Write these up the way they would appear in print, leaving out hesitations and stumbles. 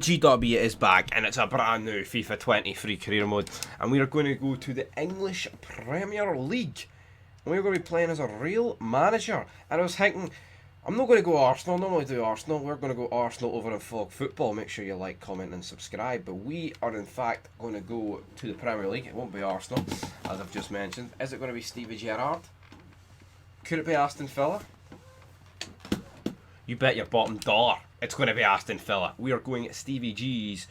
GW is back, and it's a brand new FIFA 23 career mode, and we are going to go to the English Premier League, and we're going to be playing as a real manager. And I was thinking, I'm not going to go Arsenal. Normally do Arsenal. We're going to go Arsenal over in Fog Football. Make sure you like, comment, and subscribe. But we are in fact going to go to the Premier League. It won't be Arsenal, as I've just mentioned. Is it going to be Stevie Gerrard? Could it be Aston Villa? You bet your bottom dollar it's going to be Aston Villa. We are going at Stevie G's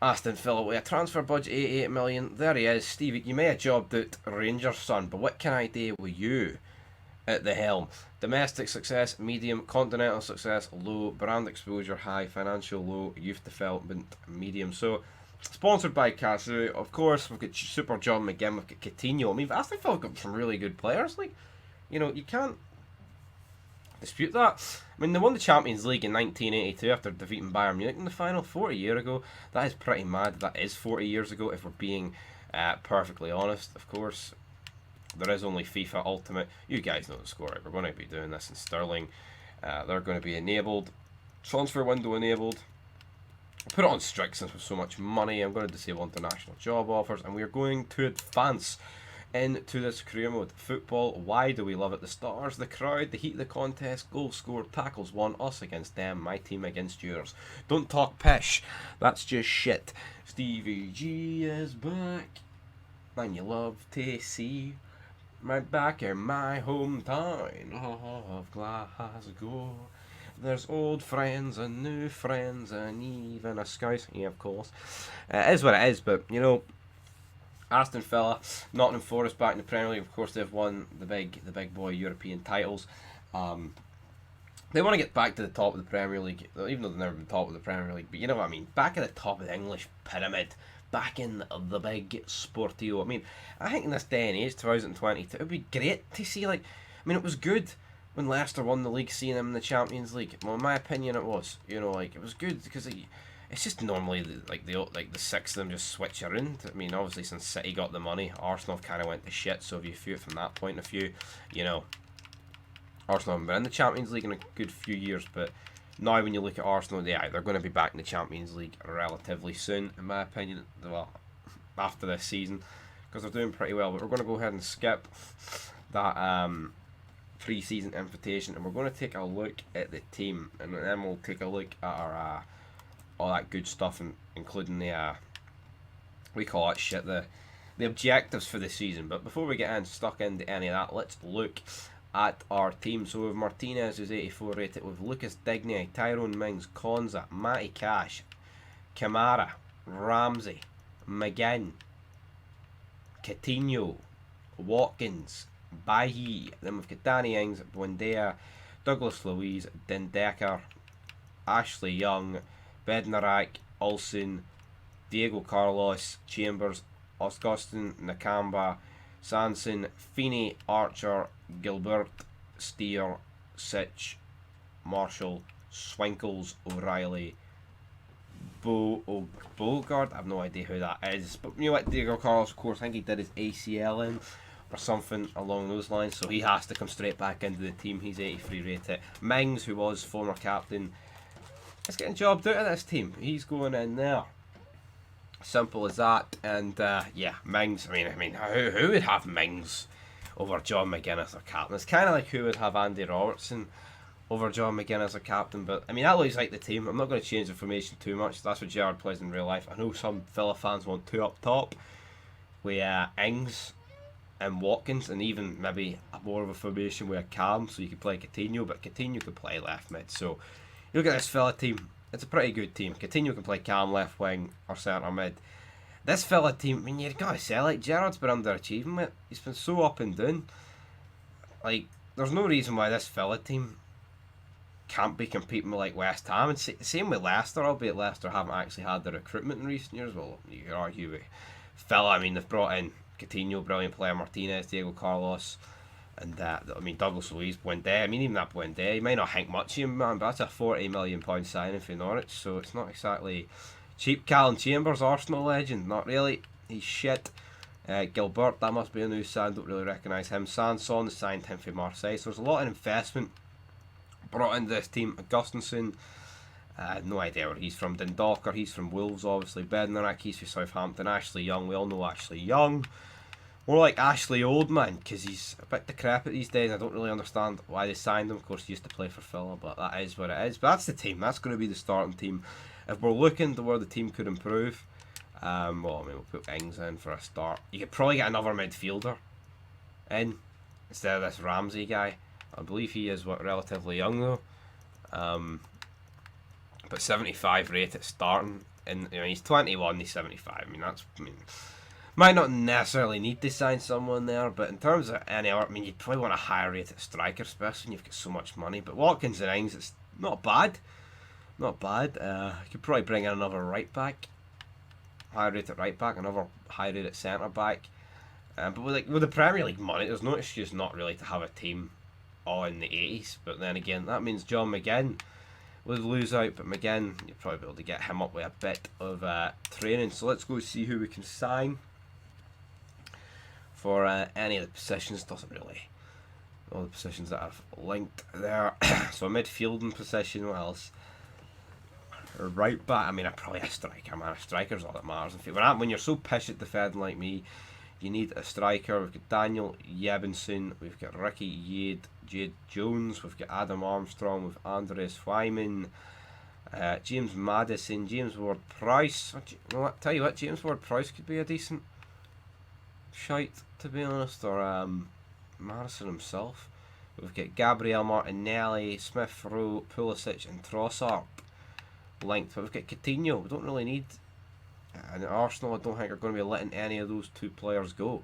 Aston Villa with a transfer budget of 88 million. There he is. Stevie, you may have jobbed out Rangers, son, but what can I do with you at the helm? Domestic success, medium. Continental success, low. Brand exposure, high. Financial, low. Youth development, medium. So, sponsored by Casu. Of course, we've got Super John McGinn. We've got Coutinho. I mean, Aston Villa got some really good players. Like, you know, you can't dispute that. I mean, they won the Champions League in 1982 after defeating Bayern Munich in the final 40 years ago. That is pretty mad. That is 40 years ago, if we're being perfectly honest. Of course, there is only FIFA Ultimate. You guys know the score, right? We're going to be doing this in sterling. They're going to be enabled. Transfer window enabled. I'll put it on strict since with so much money. I'm going to disable international job offers, and we are going to advance into this career mode. Football, why do we love it? The stars, the crowd, the heat of the contest, goals scored, tackles won, us against them, my team against yours. Don't talk pish, that's just shit. Stevie G is back, and you love to see right back in my hometown of Glasgow. There's old friends and new friends and even a scout. Yeah, of course. It is what it is, but you know, Aston Villa, Nottingham Forest back in the Premier League. Of course, they've won the big boy European titles. They want to get back to the top of the Premier League, even though they've never been top of the Premier League. But you know what I mean? Back at the top of the English pyramid, back in the big Sportio. I mean, I think in this day and age, 2022, it would be great to see. Like, I mean, it was good when Leicester won the league, seeing them in the Champions League. Well, in my opinion, it was. You know, like, it was good because it's just normally the six of them just switch around. I mean, obviously since City got the money, Arsenal kind of went to shit. So if you view it from that point of view, you know, Arsenal haven't been in the Champions League in a good few years. But now when you look at Arsenal, yeah, they're going to be back in the Champions League relatively soon, in my opinion. Well, after this season, because they're doing pretty well. But we're going to go ahead and skip that pre-season invitation, and we're going to take a look at the team, and then we'll take a look at our all that good stuff, including the we call it shit, the objectives for the season. But before we get stuck into any of that, let's look at our team. So we have Martinez, who's 84 rated, with Lucas Digne, Tyrone Mings, Konza, Matty Cash, Kamara, Ramsey, McGinn, Coutinho, Watkins, Bailly. Then we've got Danny Ings, Buendia, Douglas Luiz, Dendecker, Ashley Young, Bednarak, Olsen, Diego Carlos, Chambers, Augustin, Nakamba, Sanson, Feeney, Archer, Gilbert, Steer, Sitch, Marshall, Swinkles, O'Reilly, Bogard. I have no idea who that is, but you know what, Diego Carlos, of course, I think he did his ACL in or something along those lines, so he has to come straight back into the team. He's 83 rated. Mings, who was former captain, is getting jobbed out of this team. He's going in there. Simple as that. And yeah, Mings. I mean, who would have Mings over John McGinn as their captain? It's kind of like who would have Andy Robertson over John McGinn as their captain. But I mean, that looks like the team. I'm not going to change the formation too much. That's what Gerrard plays in real life. I know some Villa fans want two up top with Ings and Watkins, and even maybe more of a formation with a Cam, so you could play Coutinho, but Coutinho could play left mid. So you look at this Villa team, it's a pretty good team. Coutinho can play Cam left wing or centre mid. This Villa team, I mean, you've got to say, like, Gerrard's been underachieving it. He's been so up and down. Like, there's no reason why this Villa team can't be competing with, like, West Ham. And same with Leicester, albeit Leicester haven't actually had the recruitment in recent years. Well, you could argue with Villa. I mean, they've brought in Coutinho, brilliant player, Martinez, Diego Carlos, and I mean, Douglas Luiz, Buendia. I mean, even that Buendia, he might not think much of him, man, but that's a £40 million signing for Norwich, so it's not exactly cheap. Callum Chambers, Arsenal legend, not really. He's shit. Gilbert, that must be a new sign, don't really recognise him. Sanson signed him for Marseille, so there's a lot of investment brought into this team. Augustinson, No idea where he's from. Dundalk, he's from Wolves, obviously. Bednarak, he's from Southampton. Ashley Young, we all know Ashley Young. More like Ashley Oldman, because he's a bit decrepit these days. I don't really understand why they signed him. Of course, he used to play for Villa, but that is what it is. But that's the team. That's going to be the starting team. If we're looking to where the team could improve, well, I mean, we'll put Ings in for a start. You could probably get another midfielder in instead of this Ramsey guy. I believe he is relatively young though. But 75 rated starting, and you know, he's 21, he's 75. I mean, might not necessarily need to sign someone there, but in terms of any other, I mean, you'd probably want a higher rated striker, especially when you've got so much money. But Watkins and Ings, it's not bad. Not bad. You could probably bring in another right back, high rated right back, another high rated centre back. But with the Premier League money, there's no excuse not really to have a team all in the 80s. But then again, that means John McGinn would lose out. But McGinn, you'll probably be able to get him up with a bit of training. So let's go see who we can sign for any of the positions. Doesn't really. All the positions that I've linked there. So a midfielding position, what else? Or right back, I mean, probably a striker, man. A striker's all that matters. When you're so pissed at defending like me, you need a striker. We've got Daniel Yebinson, we've got Ricky Jade Jones, we've got Adam Armstrong, we've Andres Wyman, James Maddison, James Ward-Prowse. Tell you what, James Ward-Prowse could be a decent shite, to be honest, or Madison himself. We've got Gabriel Martinelli, Smith Rowe, Pulisic and Trossard linked. But we've got Coutinho. We don't really need, and Arsenal I don't think are going to be letting any of those two players go.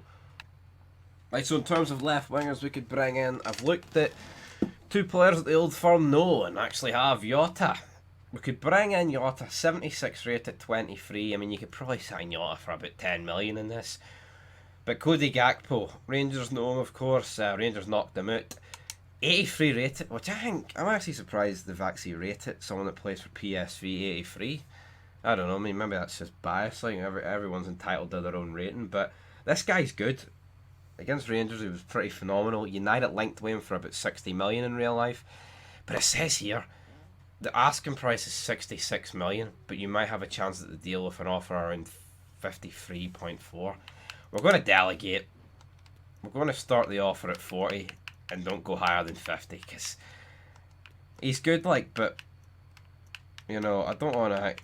Right, so in terms of left wingers we could bring in, I've looked at two players that the old firm know and actually have. Jota. We could bring in Jota, 76 rate at 23. I mean, you could probably sign Jota for about 10 million in this. But Cody Gakpo, Rangers know him, of course. Rangers knocked him out. 83 rated, which I'm actually surprised they've actually rated someone that plays for PSV 83. I don't know, I mean, maybe that's just bias. Like everyone's entitled to their own rating, but this guy's good. Against Rangers, he was pretty phenomenal. United linked with him for about 60 million in real life, but it says here the asking price is 66 million, but you might have a chance at the deal with an offer around 53.4. We're going to delegate. We're going to start the offer at 40 and don't go higher than 50 because he's good. But you know, I don't want to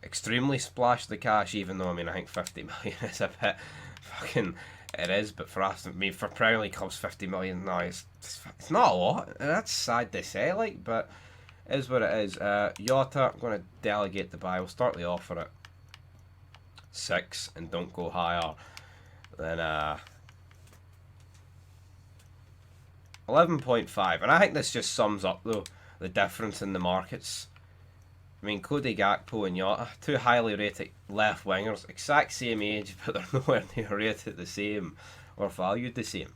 extremely splash the cash. Even though I think 50 million is a bit fucking. It is, but for us, for Premier League clubs, 50 million now it's not a lot. That's sad to say, but it is what it is. Jota, I'm going to delegate the buy. We'll start the offer at 6 and don't go higher than 11.5. And I think this just sums up though the difference in the markets. I mean, Cody Gakpo and Jota, two highly rated left wingers, exact same age, but they're nowhere near rated the same or valued the same.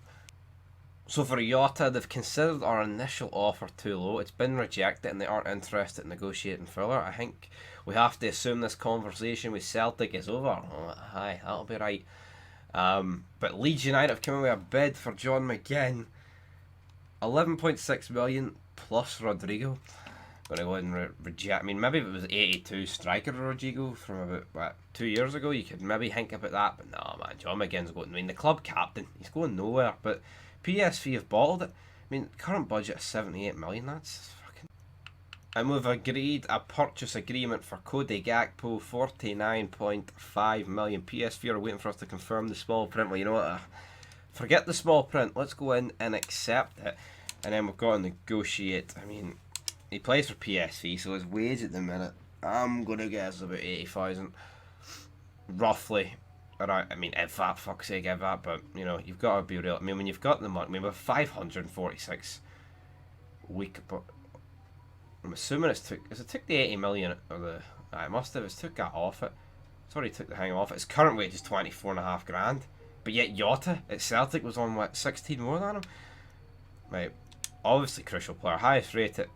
So for Jota, they've considered our initial offer too low. It's been rejected and they aren't interested in negotiating further. I think we have to assume this conversation with Celtic is over. Oh, aye, that'll be right. But Leeds United have come in with a bid for John McGinn. 11.6 million plus Rodrigo. Going to go ahead and reject. I mean, maybe if it was 82 striker Rodrigo from about 2 years ago, you could maybe think about that. But no, man, John McGinn's going. I mean, the club captain, he's going nowhere. But PSV have bottled it. I mean, current budget is 78 million. That's fucking. And we've agreed a purchase agreement for Cody Gakpo, 49.5 million. PSV are waiting for us to confirm the small print. Well, you know what? Forget the small print. Let's go in and accept it, and then we've got to negotiate. I mean. He plays for PSV, so his wage at the minute, I'm going to guess about 80,000. Roughly. Around, I mean, if that, fuck's sake, if that, but, you know, you've got to be real. I mean, when you've got the money, I mean, with 546 week, but I'm assuming it took the 80 million, or the, it must have, it's took that off it. It's already took the hang off it. His current wage is 24.5 grand, but yet Jota at Celtic was on, 16 more than him? Right, obviously crucial player, highest rated.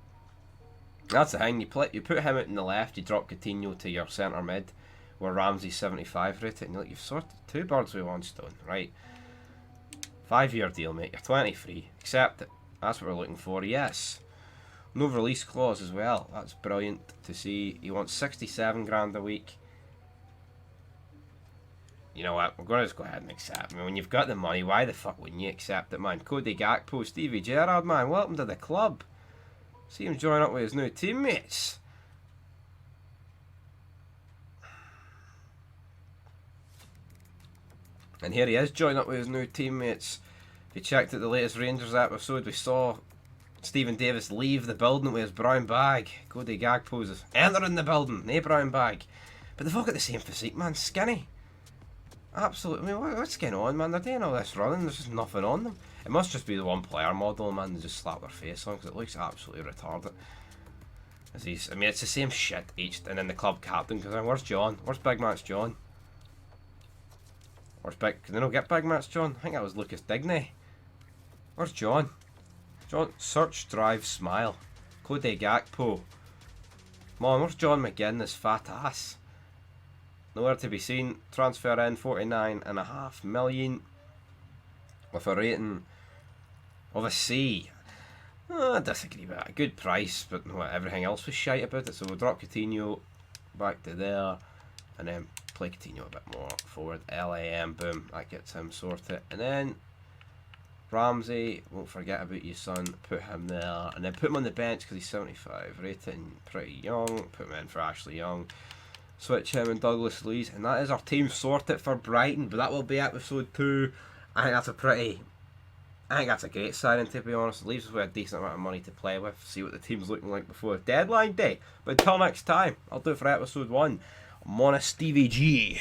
That's the thing, you put him out in the left, you drop Coutinho to your centre mid, where Ramsey's 75 rated, and you've sorted two birds with one stone, right? 5-year deal, mate, you're 23, accept it, that's what we're looking for, yes. No release clause as well. That's brilliant to see. He wants 67 grand a week. You know what? We're going to just go ahead and accept. I mean, when you've got the money, why the fuck wouldn't you accept it, man? Cody Gakpo, Stevie Gerrard, man. Welcome to the club. See him join up with his new teammates. And here he is, joining up with his new teammates. If you checked out the latest Rangers episode, we saw Stephen Davis leave the building with his brown bag. Cody Gakpo's entering the building, no brown bag. But they've all got the same physique, man. Skinny. Absolutely. I mean, what's going on, man? They're doing all this running, there's just nothing on them. It must just be the one player model, man. They just slap their face on because it looks absolutely retarded. I mean, it's the same shit each. And then the club captain goes, where's John? Where's Big Match John? Where's Big? Can they not get Big Match John? I think that was Lucas Digney. Where's John? John, search, drive, smile. Cody Gakpo. Come on, where's John McGinn, this fat ass? Nowhere to be seen. Transfer in 49.5 million with a rating of a C. I disagree with that. A good price, but everything else was shite about it. So we'll drop Coutinho back to there and then play Coutinho a bit more forward. LAM, boom, that gets him sorted. And then Ramsey, won't forget about you, son. Put him there, and then put him on the bench because he's 75 rating, pretty young. Put him in for Ashley Young. Switch him and Douglas Luiz, and that is our team sorted for Brighton. But that will be episode 2. I think that's a great signing, to be honest. It leaves us with a decent amount of money to play with. See what the team's looking like before deadline day. But until next time, I'll do it for episode 1. I'm on a Stevie G.